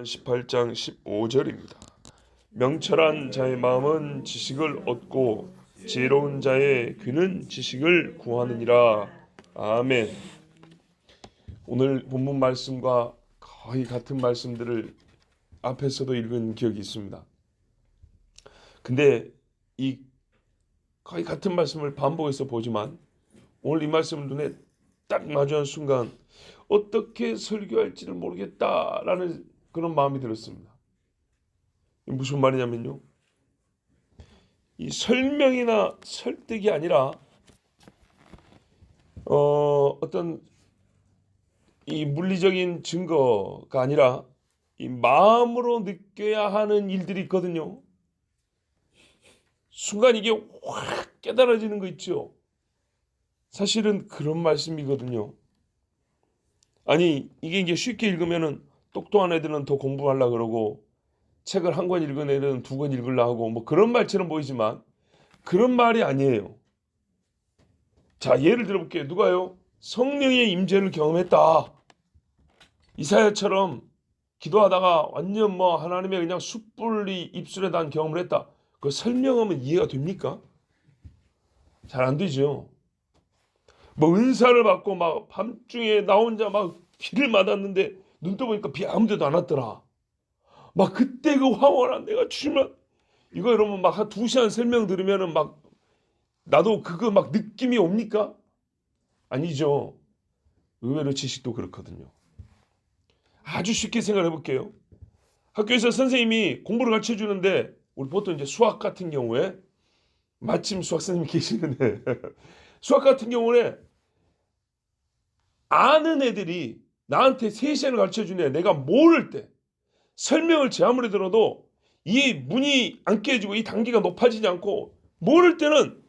18장 15절입니다. 명철한 자의 마음은 지식을 얻고 지혜로운 자의 귀는 지식을 구하느니라. 아멘. 오늘 본문 말씀과 거의 같은 말씀들을 앞에서도 읽은 기억이 있습니다. 근데 이 거의 같은 말씀을 반복해서 보지만 오늘 이 말씀을 눈에 딱 마주한 순간 어떻게 설교할지를 모르겠다라는 그런 마음이 들었습니다. 무슨 말이냐면요, 이 설명이나 설득이 아니라 어떤 이 물리적인 증거가 아니라 이 마음으로 느껴야 하는 일들이 있거든요. 순간 이게 확 깨달아지는 거 있죠. 사실은 그런 말씀이거든요. 아니, 이게 이제 쉽게 읽으면은 똑똑한 애들은 더 공부하려고 그러고 책을 한 권 읽은 애들은 두 권 읽으려고 하고 뭐 그런 말처럼 보이지만 그런 말이 아니에요. 자, 예를 들어볼게요. 누가요? 성령의 임재를 경험했다. 이사야처럼 기도하다가 완전 뭐 하나님의 그냥 숯불이 입술에 단 경험을 했다. 그거 설명하면 이해가 됩니까? 잘 안 되죠. 뭐 은사를 받고 막 밤중에 나 혼자 막 비를 맞았는데 눈 떠보니까 비 아무 데도 안 왔더라. 막 그때 그 황홀한 내가 주시면 이거 여러분 막 한 2시간 설명 들으면은 막 나도 그거 막 느낌이 옵니까? 아니죠. 의외로 지식도 그렇거든요. 아주 쉽게 생각해 볼게요. 학교에서 선생님이 공부를 가르쳐 주는데 우리 보통 이제 수학 같은 경우에 마침 수학 선생님이 계시는데 수학 같은 경우에 아는 애들이 나한테 3시간을 가르쳐 주는데 내가 모를 때 설명을 제 아무리 들어도 이 문이 안 깨지고 이 단계가 높아지지 않고 모를 때는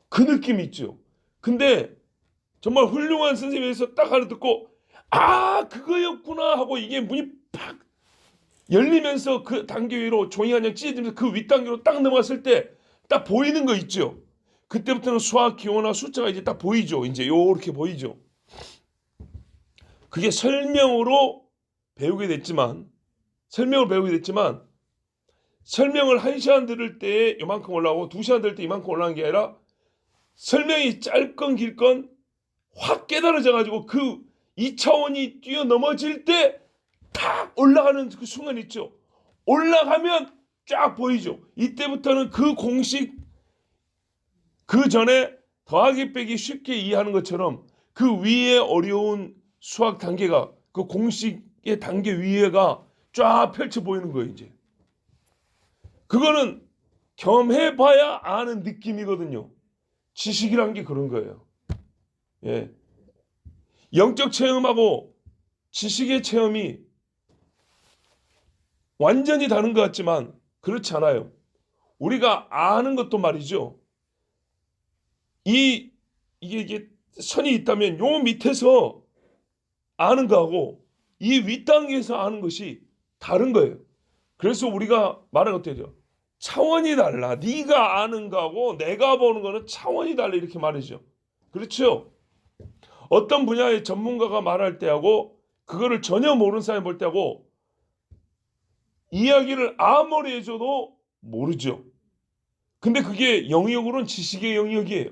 그 느낌이 있죠. 근데 정말 훌륭한 선생님에서 딱 알아듣고 아 그거였구나 하고 이게 문이 팍 열리면서 그 단계 위로 종이 한 장 찢어지면서 그 윗단계로 딱 넘어갔을 때 딱 보이는 거 있죠. 그때부터는 수학 기호나 숫자가 이제 딱 보이죠. 이제 요렇게 보이죠. 그게 설명으로 배우게 됐지만 설명을 1시간 들을 때 이만큼 올라오고 2시간 들을 때 이만큼 올라가는 게 아니라 설명이 짧건 길건 확 깨달아져 가지고 그 2차원이 뛰어넘어질 때 탁 올라가는 그 순간 있죠. 올라가면 쫙 보이죠. 이때부터는 그 공식 그 전에 더하기 빼기 쉽게 이해하는 것처럼 그 위에 어려운 수학 단계가 그 공식의 단계 위에가 쫙 펼쳐 보이는 거예요. 이제 그거는 경험해봐야 아는 느낌이거든요. 지식이란 게 그런 거예요. 예. 영적 체험하고 지식의 체험이 완전히 다른 것 같지만 그렇지 않아요. 우리가 아는 것도 말이죠. 이게 선이 있다면 요 밑에서 아는 거하고 이 윗단계에서 아는 것이 다른 거예요. 그래서 우리가 말하는 어떻게 돼요? 차원이 달라. 네가 아는 거하고 내가 보는 거는 차원이 달라 이렇게 말이죠. 그렇죠? 어떤 분야의 전문가가 말할 때하고 그거를 전혀 모르는 사람이 볼 때하고 이야기를 아무리 해줘도 모르죠. 근데 그게 영역으로는 지식의 영역이에요.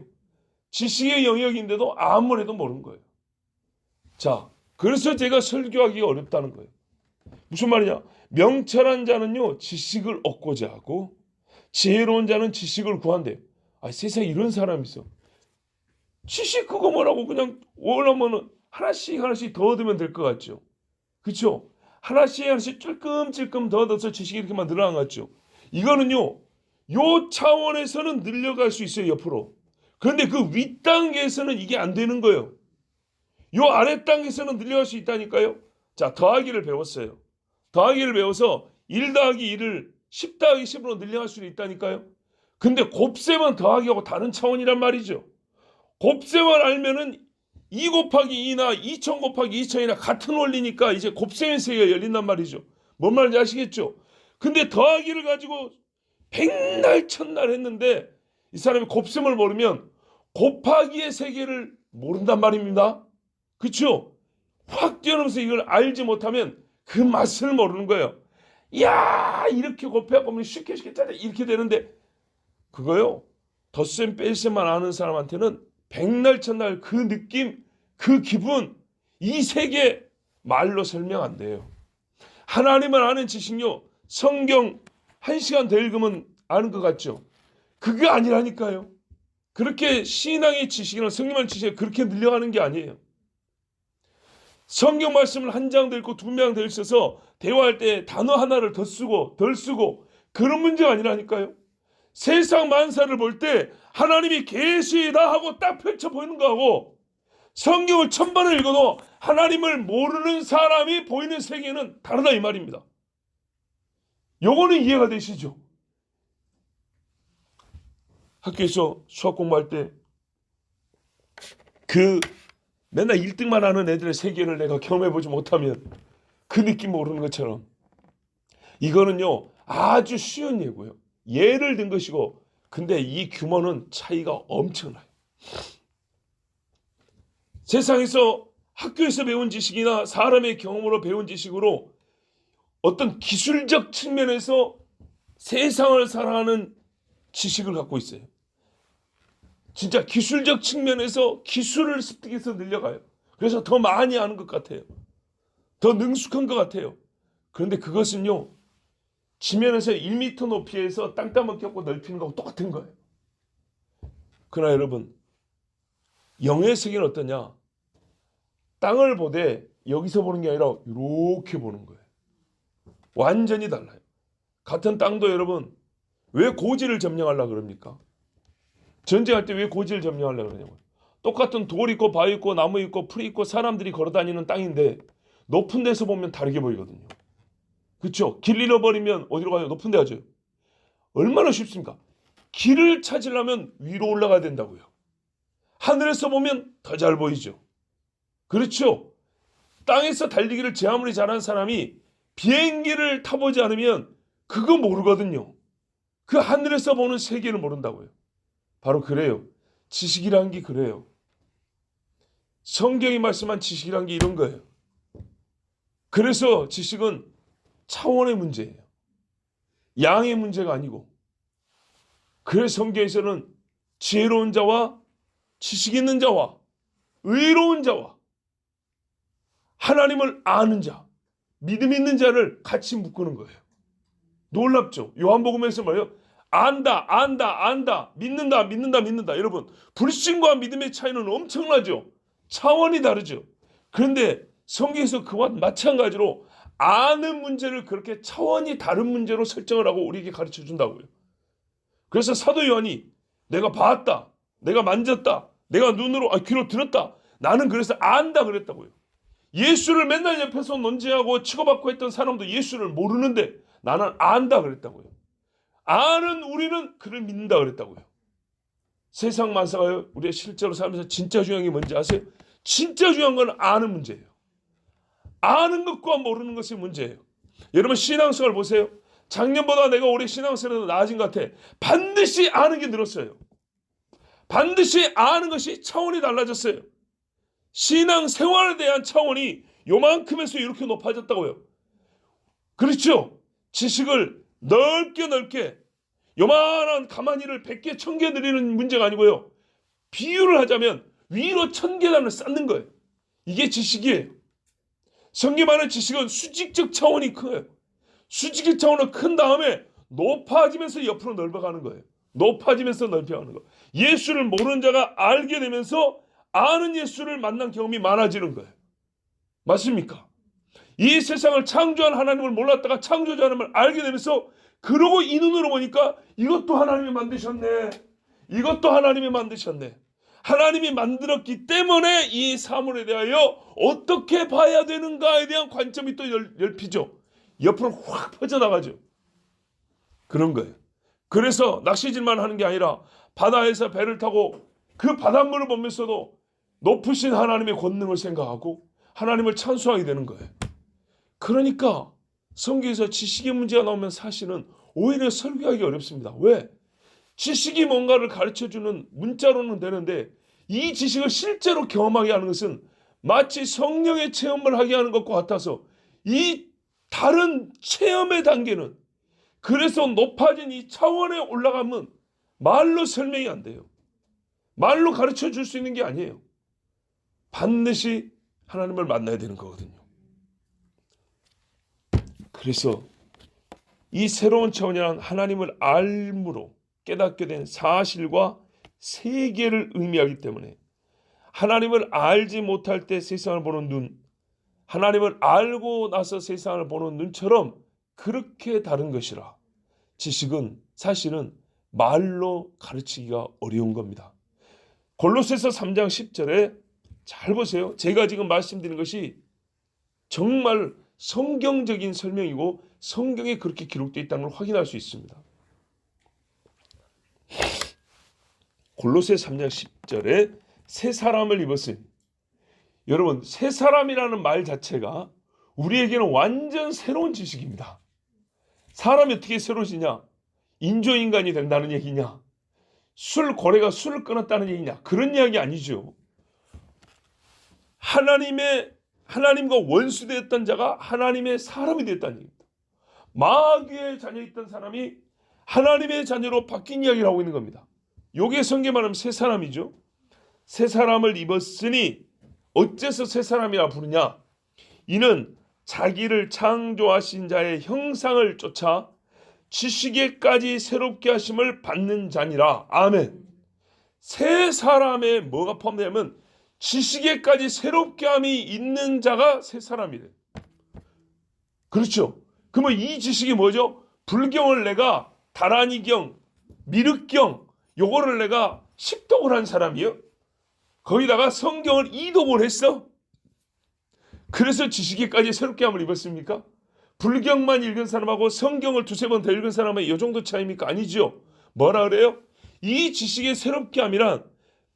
지식의 영역인데도 아무리 해도 모르는 거예요. 자, 그래서 제가 설교하기가 어렵다는 거예요. 무슨 말이냐? 명철한 자는요 지식을 얻고자 하고 지혜로운 자는 지식을 구한대요. 아, 세상에 이런 사람이 있어. 지식 그거 뭐라고 그냥 원하면은 하나씩 더 얻으면 될 것 같죠. 그렇죠? 하나씩 찔끔찔끔 더 얻어서 지식이 이렇게만 늘어난 것 같죠. 이거는요 요 차원에서는 늘려갈 수 있어요 옆으로. 그런데 그 윗단계에서는 이게 안 되는 거예요. 요 아랫단계에서는 늘려갈 수 있다니까요. 자, 더하기를 배웠어요. 더하기를 배워서 1 더하기 1을 10 더하기 10으로 늘려갈 수는 있다니까요. 근데 곱셈은 더하기하고 다른 차원이란 말이죠. 곱셈을 알면은 2 곱하기 2나 2000 곱하기 2000이나 같은 원리니까 이제 곱셈의 세계가 열린단 말이죠. 뭔 말인지 아시겠죠? 근데 더하기를 가지고 백날 천날 했는데 이 사람이 곱셈을 모르면 곱하기의 세계를 모른단 말입니다. 그렇죠? 확 뛰어넘어서 이걸 알지 못하면 그 맛을 모르는 거예요. 야, 이렇게 곱해갖고 쉽게 짜자 이렇게 되는데, 그거요, 덧셈 뺄셈만 아는 사람한테는 백날 천날 그 느낌, 그 기분, 이 세계 말로 설명 안 돼요. 하나님을 아는 지식요, 성경 1시간 더 읽으면 아는 것 같죠? 그게 아니라니까요. 그렇게 신앙의 지식이나 성경의 지식이 그렇게 늘려가는 게 아니에요. 성경 말씀을 한 장 더 읽고 두 장 더 읽어서 대화할 때 단어 하나를 더 쓰고 덜 쓰고 그런 문제가 아니라니까요. 세상 만사를 볼 때 하나님이 계시다 하고 딱 펼쳐 보이는 거하고, 성경을 1000번을 읽어도 하나님을 모르는 사람이 보이는 세계는 다르다 이 말입니다. 요거는 이해가 되시죠? 학교에서 수학 공부할 때 그 맨날 1등만 하는 애들의 세계를 내가 경험해보지 못하면 그 느낌 모르는 것처럼, 이거는요 아주 쉬운 예고요. 예를 든 것이고, 근데 이 규모는 차이가 엄청나요. 세상에서 학교에서 배운 지식이나 사람의 경험으로 배운 지식으로 어떤 기술적 측면에서 세상을 살아가는 지식을 갖고 있어요. 진짜 기술적 측면에서 기술을 습득해서 늘려가요. 그래서 더 많이 아는 것 같아요. 더 능숙한 것 같아요. 그런데 그것은요, 지면에서 1m 높이에서 땅 따먹기 하고 넓히는 거하고 똑같은 거예요. 그러나 여러분, 영의 세계는 어떠냐? 땅을 보되 여기서 보는 게 아니라 이렇게 보는 거예요. 완전히 달라요. 같은 땅도 여러분, 왜 고지를 점령하려고 그럽니까? 전쟁할 때 왜 고지를 점령하려고 그러냐고요. 똑같은 돌 있고 바위 있고 나무 있고 풀이 있고 사람들이 걸어다니는 땅인데 높은 데서 보면 다르게 보이거든요. 그렇죠? 길 잃어버리면 어디로 가요? 높은 데 가죠. 얼마나 쉽습니까? 길을 찾으려면 위로 올라가야 된다고요. 하늘에서 보면 더 잘 보이죠. 그렇죠? 땅에서 달리기를 제 아무리 잘하는 사람이 비행기를 타보지 않으면 그거 모르거든요. 그 하늘에서 보는 세계를 모른다고요. 바로 그래요. 지식이란 게 그래요. 성경이 말씀한 지식이란 게 이런 거예요. 그래서 지식은 차원의 문제예요. 양의 문제가 아니고. 그래서 성경에서는 지혜로운 자와 지식 있는 자와 의로운 자와 하나님을 아는 자, 믿음 있는 자를 같이 묶는 거예요. 놀랍죠? 요한복음에서 말이에요. 안다, 믿는다. 여러분, 불신과 믿음의 차이는 엄청나죠? 차원이 다르죠? 그런데 성경에서 그와 마찬가지로 아는 문제를 그렇게 차원이 다른 문제로 설정을 하고 우리에게 가르쳐 준다고요. 그래서 사도 요한이 내가 봤다, 내가 만졌다, 내가 눈으로 귀로 들었다, 나는 그래서 안다 그랬다고요. 예수를 맨날 옆에서 논지하고 치고받고 했던 사람도 예수를 모르는데 나는 안다 그랬다고요. 아는 우리는 그를 믿는다 그랬다고요. 세상 만사가요, 우리가 실제로 살면서 진짜 중요한 게 뭔지 아세요? 진짜 중요한 건 아는 문제예요. 아는 것과 모르는 것이 문제예요. 여러분 신앙생활 보세요. 작년보다 내가 올해 신앙생활에서 나아진 것 같아. 반드시 아는 게 늘었어요. 반드시 아는 것이 차원이 달라졌어요. 신앙생활에 대한 차원이 요만큼에서 이렇게 높아졌다고요. 그렇죠? 지식을 넓게 요만한 가마니를 100개 1000개 드리는 문제가 아니고요. 비유를 하자면 위로 1000계단을 쌓는 거예요. 이게 지식이에요. 성경 안의 지식은 수직적 차원이 커요. 수직적 차원은 큰 다음에 높아지면서 옆으로 넓어가는 거예요. 높아지면서 넓혀가는 거예요. 예수를 모르는 자가 알게 되면서 아는 예수를 만난 경험이 많아지는 거예요. 맞습니까? 이 세상을 창조한 하나님을 몰랐다가 창조자 하나님을 알게 되면서, 그러고 이 눈으로 보니까 이것도 하나님이 만드셨네. 이것도 하나님이 만드셨네. 하나님이 만들었기 때문에 이 사물에 대하여 어떻게 봐야 되는가에 대한 관점이 또 열피죠. 옆으로 확 퍼져나가죠. 그런 거예요. 그래서 낚시질만 하는 게 아니라 바다에서 배를 타고 그 바닷물을 보면서도 높으신 하나님의 권능을 생각하고 하나님을 찬송하게 되는 거예요. 그러니까 성경에서 지식의 문제가 나오면 사실은 오히려 설교하기 어렵습니다. 왜? 지식이 뭔가를 가르쳐주는 문자로는 되는데 이 지식을 실제로 경험하게 하는 것은 마치 성령의 체험을 하게 하는 것과 같아서 이 다른 체험의 단계는 그래서 높아진 이 차원에 올라가면 말로 설명이 안 돼요. 말로 가르쳐 줄 수 있는 게 아니에요. 반드시 하나님을 만나야 되는 거거든요. 그래서 이 새로운 차원이란 하나님을 알므로 깨닫게 된 사실과 세계를 의미하기 때문에 하나님을 알지 못할 때 세상을 보는 눈, 하나님을 알고 나서 세상을 보는 눈처럼 그렇게 다른 것이라. 지식은 사실은 말로 가르치기가 어려운 겁니다. 골로새서 3장 10절에 잘 보세요. 제가 지금 말씀드리는 것이 정말 성경적인 설명이고 성경에 그렇게 기록되어 있다는 걸 확인할 수 있습니다. 골로새 3장 10절에 새 사람을 입었으니, 여러분 새 사람이라는 말 자체가 우리에게는 완전 새로운 지식입니다. 사람이 어떻게 새로워지냐? 인조인간이 된다는 얘기냐? 고래가 술을 끊었다는 얘기냐? 그런 이야기 아니죠. 하나님과 원수되었던 자가 하나님의 사람이 되었다는 얘기입니다. 마귀의 자녀였던 사람이 하나님의 자녀로 바뀐 이야기를 하고 있는 겁니다. 요게 성경에 말하면 새 사람이죠. 새 사람을 입었으니 어째서 새 사람이라 부르냐? 이는 자기를 창조하신 자의 형상을 쫓아 지식에까지 새롭게 하심을 받는 자니라. 아멘. 새 사람에 뭐가 포함되냐면 지식에까지 새롭게 함이 있는 자가 새 사람이래. 그렇죠. 그러면 이 지식이 뭐죠? 불경을 내가 다라니경, 미륵경 요거를 내가 식독을 한 사람이요. 거기다가 성경을 이독을 했어. 그래서 지식에까지 새롭게 함을 입었습니까? 불경만 읽은 사람하고 성경을 두세 번 더 읽은 사람의 이 정도 차이입니까? 아니죠. 뭐라 그래요? 이 지식의 새롭게 함이란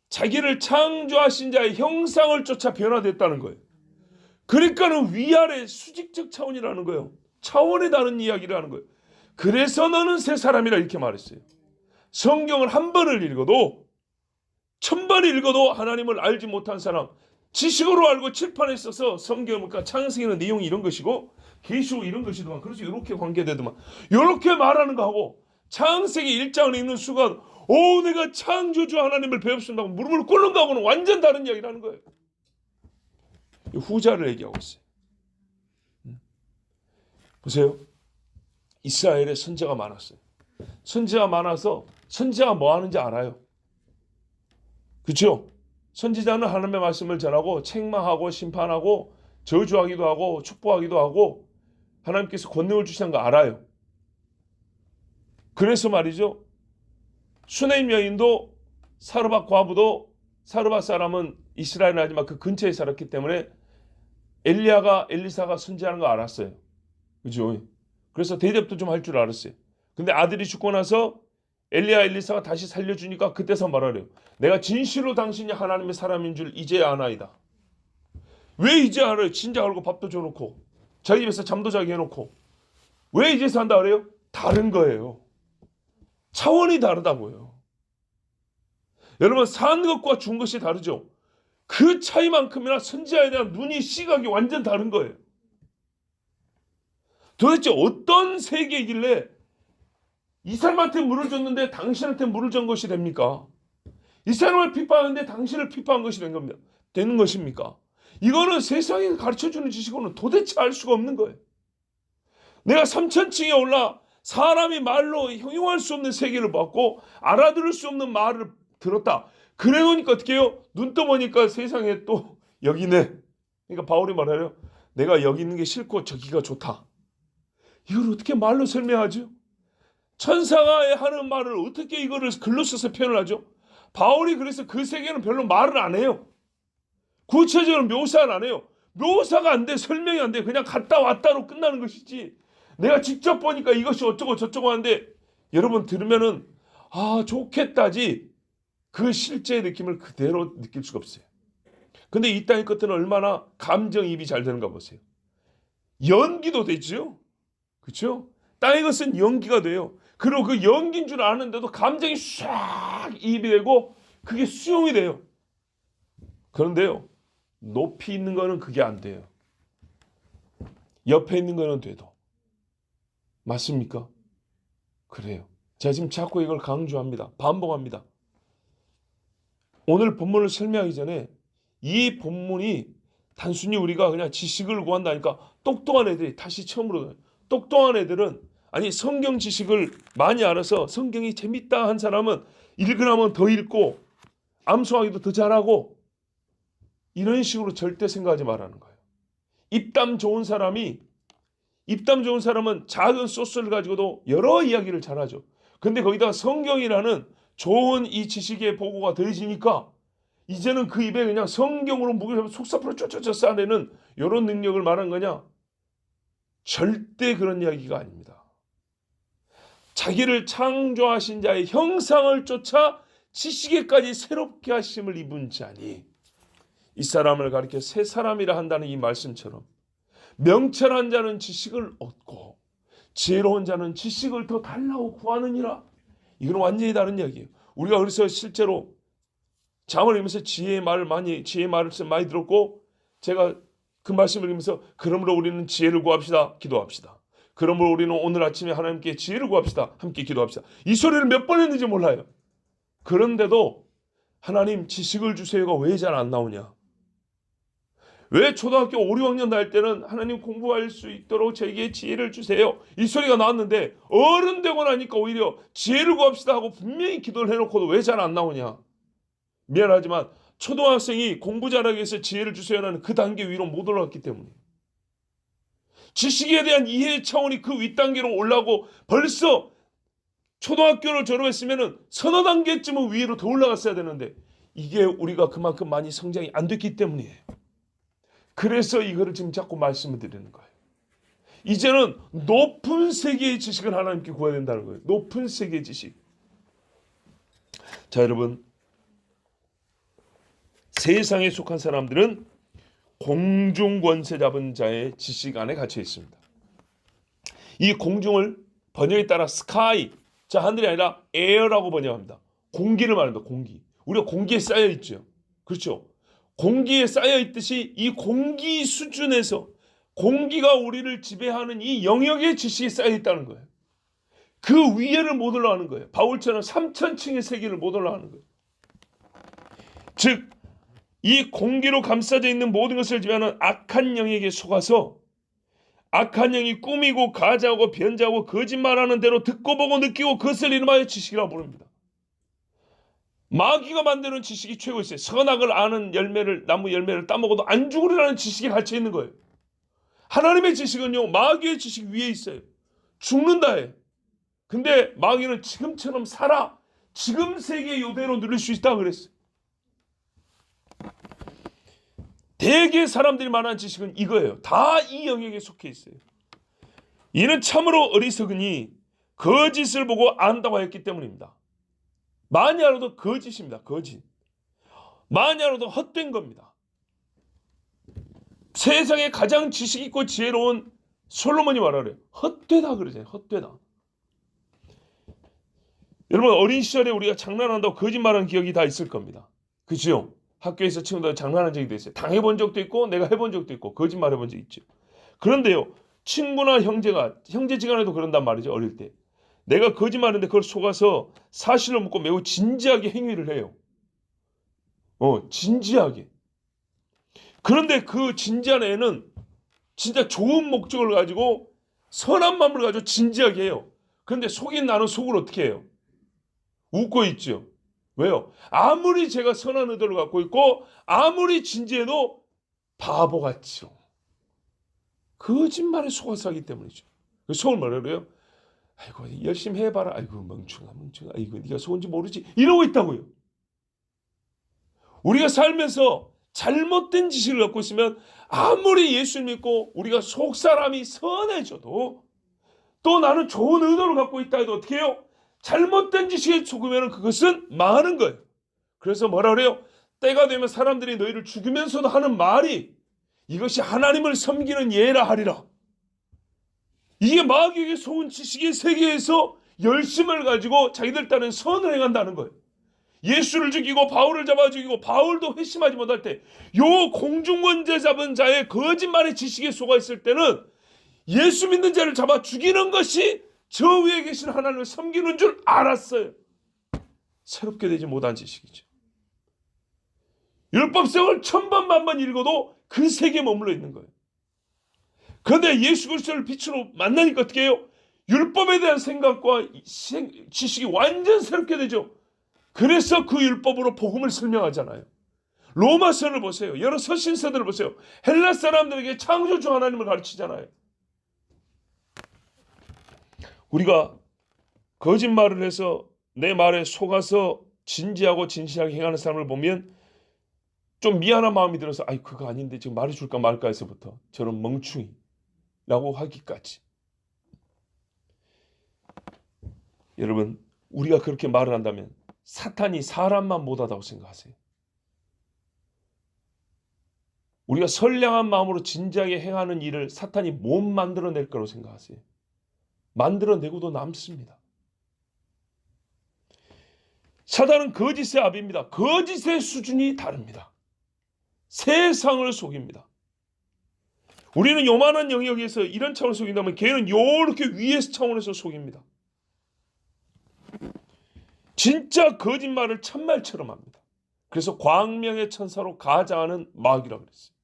자기를 창조하신 자의 형상을 쫓아 변화됐다는 거예요. 그러니까는 위아래 수직적 차원이라는 거예요. 차원에 다른 이야기를 하는 거예요. 그래서 너는 새 사람이라 이렇게 말했어요. 성경을 한 번을 읽어도 1000번을 읽어도 하나님을 알지 못한 사람, 지식으로 알고 칠판에 써서 성경과 창세기는 내용이 이런 것이고 계시록 이런 것이더만, 그래서 이렇게 관계되더만, 이렇게 말하는 거하고 창세기 1장을 읽는 순간 내가 창조주 하나님을 배웠습니다고 무릎을 꿇는 거하고는 완전 다른 이야기를 하는 거예요. 후자를 얘기하고 있어요. 보세요. 이스라엘에 선지자가 많았어요. 선지자가 많아서 선지자가 뭐 하는지 알아요. 그렇죠? 선지자는 하나님의 말씀을 전하고 책망하고 심판하고 저주하기도 하고 축복하기도 하고 하나님께서 권능을 주시는 거 알아요. 그래서 말이죠. 수네임 여인도 사르밧 과부도, 사르밧 사람은 이스라엘은 하지만 그 근처에 살았기 때문에 엘리사가 선지하는 거 알았어요. 그죠? 그래서 대접도 좀 할 줄 알았어요. 근데 아들이 죽고 나서 엘리사가 다시 살려주니까 그때서 말하래요. 내가 진실로 당신이 하나님의 사람인 줄 이제야 아나이다. 왜 이제 알아요? 진작 알고 밥도 줘놓고 자기 집에서 잠도 자게 해놓고 왜 이제서 한다 그래요? 다른 거예요. 차원이 다르다고요. 여러분 산 것과 준 것이 다르죠. 그 차이만큼이나 선지자에 대한 눈이 시각이 완전 다른 거예요. 도대체 어떤 세계이길래 이 사람한테 물을 줬는데 당신한테 물을 준 것이 됩니까? 이 사람을 핍박하는데 당신을 핍박한 것이 되는 것입니까? 이거는 세상에 가르쳐주는 지식으로는 도대체 알 수가 없는 거예요. 내가 3000층에 올라 사람이 말로 형용할 수 없는 세계를 봤고 알아들을 수 없는 말을 들었다. 그래 놓으니까 어떻게 해요? 눈 떠보니까 세상에 또 여기 있네. 그러니까 바울이 말해요. 내가 여기 있는 게 싫고 저기가 좋다. 이걸 어떻게 말로 설명하죠? 천사가 하는 말을 어떻게 이거를 글로 써서 표현을 하죠? 바울이 그래서 그 세계는 별로 말을 안 해요. 구체적으로 묘사는 안 해요. 묘사가 안 돼. 설명이 안 돼. 그냥 갔다 왔다로 끝나는 것이지. 내가 직접 보니까 이것이 어쩌고 저쩌고 하는데 여러분 들으면은 좋겠다지 그 실제의 느낌을 그대로 느낄 수가 없어요. 근데 이 땅의 것들은 얼마나 감정이입이 잘 되는가 보세요. 연기도 되죠. 그렇죠? 땅의 것은 연기가 돼요. 그리고 그 연기인 줄 아는데도 감정이 싹 이입이 되고 그게 수용이 돼요. 그런데요. 높이 있는 거는 그게 안 돼요. 옆에 있는 거는 돼도. 맞습니까? 그래요. 제가 지금 자꾸 이걸 강조합니다. 반복합니다. 오늘 본문을 설명하기 전에 이 본문이 단순히 우리가 그냥 지식을 구한다니까 똑똑한 애들이 다시 처음으로 똑똑한 애들은 아니 성경 지식을 많이 알아서 성경이 재밌다 한 사람은 읽으라면 더 읽고 암송하기도 더 잘하고 이런 식으로 절대 생각하지 말라는 거예요. 입담 좋은 사람은 작은 소스를 가지고도 여러 이야기를 잘하죠. 근데 거기다가 성경이라는 좋은 이 지식의 보고가 더해지니까 이제는 그 입에 그냥 성경으로 묵을 속사포를 쫓쫓 싸내는 이런 능력을 말한 거냐? 절대 그런 이야기가 아닙니다. 자기를 창조하신 자의 형상을 쫓아 지식에까지 새롭게 하심을 입은 자니 이 사람을 가리켜 새 사람이라 한다는 이 말씀처럼 명철한 자는 지식을 얻고 지혜로운 자는 지식을 더 달라고 구하느니라. 이건 완전히 다른 이야기예요. 우리가 그래서 실제로 잠언을 읽으면서 지혜의 말을 많이 들었고 제가 그 말씀을 읽으면서 그러므로 우리는 지혜를 구합시다. 기도합시다. 그러므로 우리는 오늘 아침에 하나님께 지혜를 구합시다. 함께 기도합시다. 이 소리를 몇 번 했는지 몰라요. 그런데도 하나님 지식을 주세요가 왜 잘 안 나오냐? 왜 초등학교 5, 6학년 다닐 때는 하나님 공부할 수 있도록 저에게 지혜를 주세요. 이 소리가 나왔는데 어른 되고 나니까 오히려 지혜를 구합시다 하고 분명히 기도를 해놓고도 왜 잘 안 나오냐? 미안하지만 초등학생이 공부 잘하기 위해서 지혜를 주세요라는 그 단계 위로 못 올라갔기 때문에 지식에 대한 이해 차원이 그 윗단계로 올라가고 벌써 초등학교를 졸업했으면 서너 단계쯤은 위로 더 올라갔어야 되는데 이게 우리가 그만큼 많이 성장이 안 됐기 때문이에요. 그래서 이거를 지금 자꾸 말씀을 드리는 거예요. 이제는 높은 세계의 지식을 하나님께 구해야 된다는 거예요. 높은 세계의 지식. 자, 여러분. 세상에 속한 사람들은 공중 권세 잡은 자의 지식 안에 갇혀 있습니다. 이 공중을 번역에 따라 스카이, 자 하늘이 아니라 에어라고 번역합니다. 공기를 말합니다. 공기. 우리가 공기에 쌓여 있죠. 그렇죠. 공기에 쌓여 있듯이 이 공기 수준에서 공기가 우리를 지배하는 이 영역의 지식이 쌓여 있다는 거예요. 그 위에를 못 올라가는 거예요. 바울처럼 3000층의 세계를 못 올라가는 거예요. 즉 이 공기로 감싸져 있는 모든 것을 지배하는 악한 영에게 속아서 악한 영이 꾸미고 가짜하고 변자하고 거짓말하는 대로 듣고 보고 느끼고 그것을 이름하여 지식이라고 부릅니다. 마귀가 만드는 지식이 최고 있어요. 선악을 아는 나무 열매를 따먹어도 안 죽으리라는 지식이 갇혀 있는 거예요. 하나님의 지식은요, 마귀의 지식 위에 있어요. 죽는다 해. 근데 마귀는 지금처럼 살아. 지금 세계의 요대로 누릴 수 있다 그랬어요. 대개 사람들이 말하는 지식은 이거예요. 다 이 영역에 속해 있어요. 이는 참으로 어리석으니 거짓을 보고 안다고 했기 때문입니다. 많이 알아도 거짓입니다. 거짓. 많이 알아도 헛된 겁니다. 세상에 가장 지식 있고 지혜로운 솔로몬이 말하래요. 헛되다 그러잖아요. 헛되다. 여러분 어린 시절에 우리가 장난한다고 거짓말한 기억이 다 있을 겁니다. 그죠? 학교에서 친구들 장난한 적이 있어요. 당해본 적도 있고 내가 해본 적도 있고 거짓말 해본 적 있죠. 그런데요. 친구나 형제지간에도 그런단 말이죠. 어릴 때. 내가 거짓말하는데 그걸 속아서 사실을 묻고 매우 진지하게 행위를 해요. 진지하게. 그런데 그 진지한 애는 진짜 좋은 목적을 가지고 선한 마음을 가지고 진지하게 해요. 그런데 속인 나는 속을 어떻게 해요? 웃고 있죠. 왜요? 아무리 제가 선한 의도를 갖고 있고 아무리 진지해도 바보 같죠. 거짓말에 속아서 하기 때문이죠. 속을 뭐라 그래요? 아이고 열심히 해봐라. 아이고 멍청아. 아이고 네가 속은지 모르지. 이러고 있다고요. 우리가 살면서 잘못된 지식을 갖고 있으면 아무리 예수 믿고 우리가 속 사람이 선해져도 또 나는 좋은 의도를 갖고 있다 해도 어떻게 해요? 잘못된 지식에 속으면 그것은 망하는 거예요. 그래서 뭐라 그래요? 때가 되면 사람들이 너희를 죽이면서도 하는 말이 이것이 하나님을 섬기는 예라 하리라. 이게 마귀에게 속은 지식의 세계에서 열심을 가지고 자기들 딴엔 선을 행한다는 거예요. 예수를 죽이고 바울을 잡아 죽이고 바울도 회심하지 못할 때 요 공중권제 잡은 자의 거짓말의 지식에 속아 있을 때는 예수 믿는 자를 잡아 죽이는 것이 저 위에 계신 하나님을 섬기는 줄 알았어요. 새롭게 되지 못한 지식이죠. 율법성을 1000번 만번 읽어도 그 세계에 머물러 있는 거예요. 그런데 예수 그리스도를 빛으로 만나니까 어떻게 해요? 율법에 대한 생각과 지식이 완전 새롭게 되죠. 그래서 그 율법으로 복음을 설명하잖아요. 로마서를 보세요. 여러 서신서들을 보세요. 헬라 사람들에게 창조주 하나님을 가르치잖아요. 우리가 거짓말을 해서 내 말에 속아서 진지하고 진실하게 행하는 사람을 보면 좀 미안한 마음이 들어서 아이 그거 아닌데 지금 말해줄까 말까 해서부터 저런 멍충이라고 하기까지. 여러분 우리가 그렇게 말을 한다면 사탄이 사람만 못하다고 생각하세요? 우리가 선량한 마음으로 진지하게 행하는 일을 사탄이 못 만들어낼 거라고 생각하세요? 만들어내고도 남습니다. 사단은 거짓의 아비입니다. 거짓의 수준이 다릅니다. 세상을 속입니다. 우리는 요만한 영역에서 이런 차원을 속인다면 걔는 요렇게 위의 차원에서 속입니다. 진짜 거짓말을 참말처럼 합니다. 그래서 광명의 천사로 가장하는 마귀라고 그랬어요.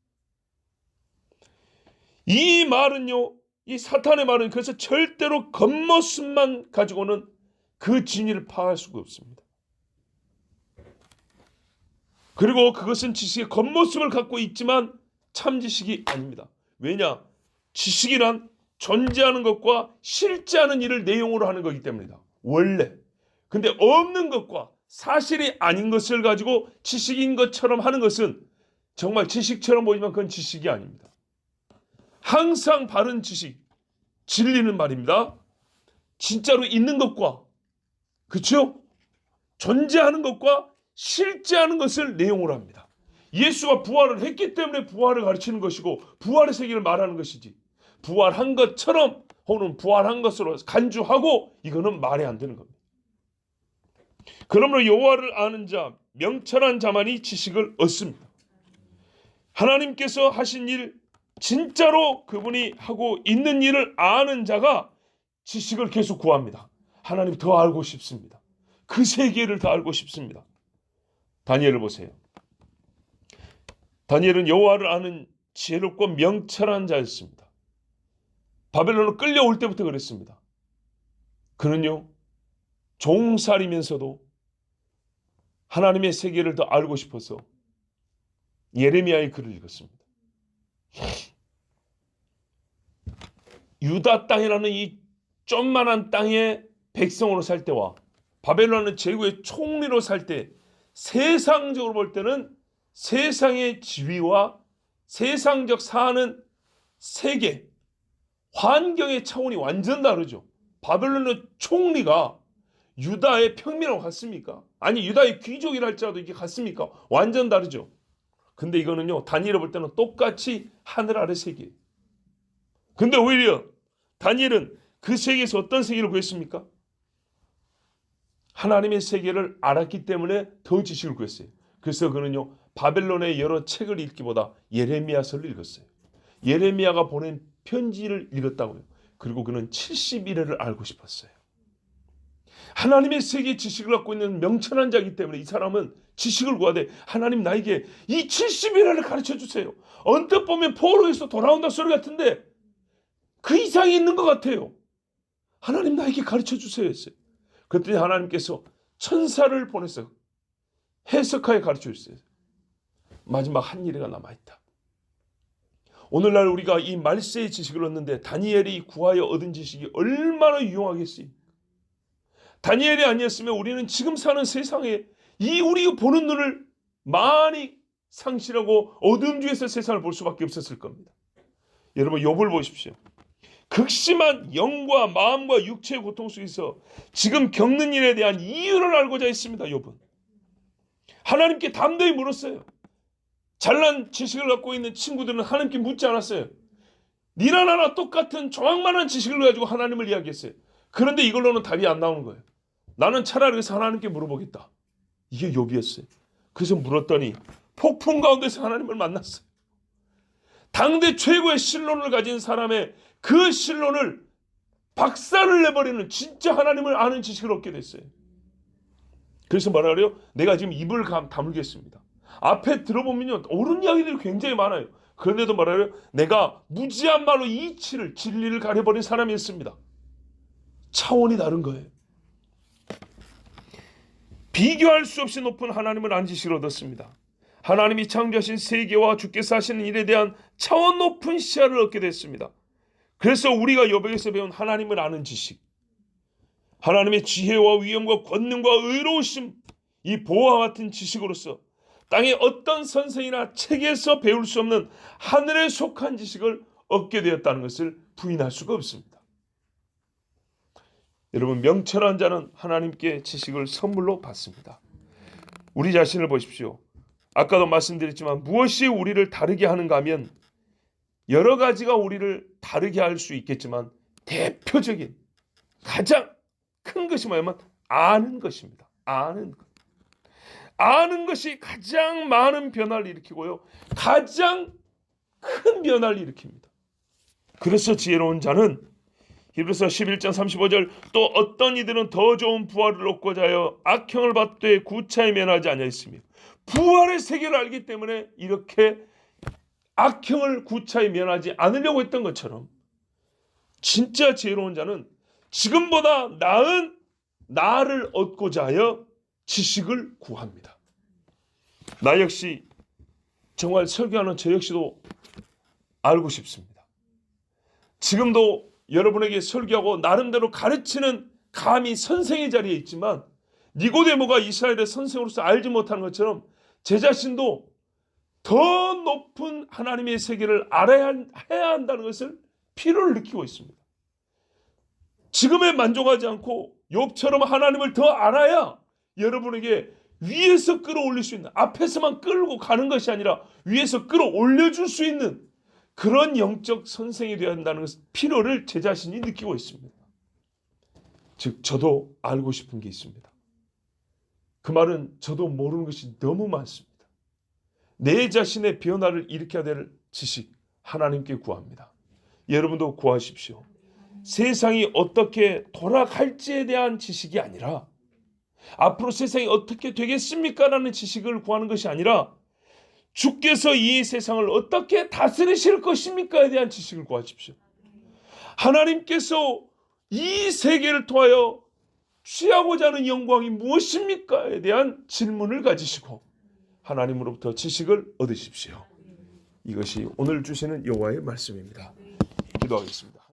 이 말은요, 이 사탄의 말은 그래서 절대로 겉모습만 가지고는 그 진리를 파악할 수가 없습니다. 그리고 그것은 지식의 겉모습을 갖고 있지만 참 지식이 아닙니다. 왜냐? 지식이란 존재하는 것과 실제하는 일을 내용으로 하는 거기 때문이다. 원래. 근데 없는 것과 사실이 아닌 것을 가지고 지식인 것처럼 하는 것은 정말 지식처럼 보이지만 그건 지식이 아닙니다. 항상 바른 지식, 진리는 말입니다. 진짜로 있는 것과 그렇죠? 존재하는 것과 실제하는 것을 내용으로 합니다. 예수가 부활을 했기 때문에 부활을 가르치는 것이고 부활의 세계를 말하는 것이지 부활한 것처럼 혹은 부활한 것으로 간주하고 이거는 말이 안 되는 겁니다. 그러므로 여호와를 아는 자, 명철한 자만이 지식을 얻습니다. 하나님께서 하신 일, 진짜로 그분이 하고 있는 일을 아는 자가 지식을 계속 구합니다. 하나님 더 알고 싶습니다. 그 세계를 더 알고 싶습니다. 다니엘을 보세요. 다니엘은 여호와를 아는 지혜롭고 명철한 자였습니다. 바벨론으로 끌려올 때부터 그랬습니다. 그는요, 종살이면서도 하나님의 세계를 더 알고 싶어서 예레미야의 글을 읽었습니다. 유다 땅이라는 이 좀만한 땅에 백성으로 살 때와 바벨론은 제국의 총리로 살 때 세상적으로 볼 때는 세상의 지위와 세상적 사는 세계, 환경의 차원이 완전 다르죠. 바벨론의 총리가 유다의 평민하고 같습니까? 아니 유다의 귀족이라 할지라도 이게 같습니까? 완전 다르죠. 근데 이거는요 다니엘을 볼 때는 똑같이 하늘 아래 세계예요. 근데 오히려 다니엘은 그 세계에서 어떤 세계를 구했습니까? 하나님의 세계를 알았기 때문에 더 지식을 구했어요. 그래서 그는요 바벨론의 여러 책을 읽기보다 예레미야서를 읽었어요. 예레미야가 보낸 편지를 읽었다고요. 그리고 그는 71회를 알고 싶었어요. 하나님의 세계 지식을 갖고 있는 명철한 자이기 때문에 이 사람은 지식을 구하되 하나님 나에게 이 71회를 가르쳐 주세요. 언뜻 보면 포로에서 돌아온다 소리 같은데 그 이상이 있는 것 같아요. 하나님 나에게 가르쳐 주세요 했어요. 그랬더니 하나님께서 천사를 보내서 해석하여 가르쳐 주세요. 마지막 한 일회가 남아있다. 오늘날 우리가 이 말세의 지식을 얻는데 다니엘이 구하여 얻은 지식이 얼마나 유용하겠어요. 다니엘이 아니었으면 우리는 지금 사는 세상에 이 우리가 보는 눈을 많이 상실하고 어둠 뒤에서 세상을 볼 수밖에 없었을 겁니다. 여러분 욥을 보십시오. 극심한 영과 마음과 육체의 고통 속에서 지금 겪는 일에 대한 이유를 알고자 했습니다. 욥은 하나님께 담대히 물었어요. 잘난 지식을 갖고 있는 친구들은 하나님께 묻지 않았어요. 니나 나나 똑같은 조망만한 지식을 가지고 하나님을 이야기했어요. 그런데 이걸로는 답이 안 나오는 거예요. 나는 차라리 그래서 하나님께 물어보겠다. 이게 욥이었어요. 그래서 물었더니 폭풍 가운데서 하나님을 만났어요. 당대 최고의 신론을 가진 사람의 그 신론을 박살을 내버리는 진짜 하나님을 아는 지식을 얻게 됐어요. 그래서 말하래요. 내가 지금 입을 다물겠습니다. 앞에 들어보면요, 옳은 이야기들이 굉장히 많아요. 그런데도 말하래요. 내가 무지한 말로 이치를 진리를 가려버린 사람이었습니다. 차원이 다른 거예요. 비교할 수 없이 높은 하나님을 아는 지식을 얻었습니다. 하나님이 창조하신 세계와 주께서 하시는 일에 대한 차원 높은 시야를 얻게 됐습니다. 그래서 우리가 욥에게서 배운 하나님을 아는 지식, 하나님의 지혜와 위엄과 권능과 의로우심, 이 보화와 같은 지식으로서 땅의 어떤 선생이나 책에서 배울 수 없는 하늘에 속한 지식을 얻게 되었다는 것을 부인할 수가 없습니다. 여러분, 명철한 자는 하나님께 지식을 선물로 받습니다. 우리 자신을 보십시오. 아까도 말씀드렸지만 무엇이 우리를 다르게 하는가 하면 여러 가지가 우리를 다르게 할 수 있겠지만 대표적인 가장 큰 것이 뭐냐면 아는 것입니다. 아는 것. 아는 것이 가장 많은 변화를 일으키고요. 가장 큰 변화를 일으킵니다. 그래서 지혜로운 자는 히브리서 11장 35절 또 어떤 이들은 더 좋은 부활을 얻고자 하여 악형을 받되 구차히 면하지 아니하였으며 부활의 세계를 알기 때문에 이렇게 악형을 구차히 면하지 않으려고 했던 것처럼 진짜 지혜로운 자는 지금보다 나은 나를 얻고자 하여 지식을 구합니다. 나 역시 정말 설교하는 저 역시도 알고 싶습니다. 지금도 여러분에게 설교하고 나름대로 가르치는 감히 선생의 자리에 있지만 니고데모가 이스라엘의 선생으로서 알지 못하는 것처럼 제 자신도 더 높은 하나님의 세계를 해야 한다는 것을 필요를 느끼고 있습니다. 지금에 만족하지 않고 욥처럼 하나님을 더 알아야 여러분에게 위에서 끌어올릴 수 있는, 앞에서만 끌고 가는 것이 아니라 위에서 끌어올려줄 수 있는 그런 영적 선생이 되어야 한다는 것을 필요를 제 자신이 느끼고 있습니다. 즉 저도 알고 싶은 게 있습니다. 그 말은 저도 모르는 것이 너무 많습니다. 내 자신의 변화를 일으켜야 될 지식 하나님께 구합니다. 여러분도 구하십시오. 세상이 어떻게 돌아갈지에 대한 지식이 아니라 앞으로 세상이 어떻게 되겠습니까? 라는 지식을 구하는 것이 아니라 주께서 이 세상을 어떻게 다스리실 것입니까에 대한 지식을 구하십시오. 하나님께서 이 세계를 통하여 취하고자 하는 영광이 무엇입니까에 대한 질문을 가지시고 하나님으로부터 지식을 얻으십시오. 이것이 오늘 주시는 여호와의 말씀입니다. 기도하겠습니다.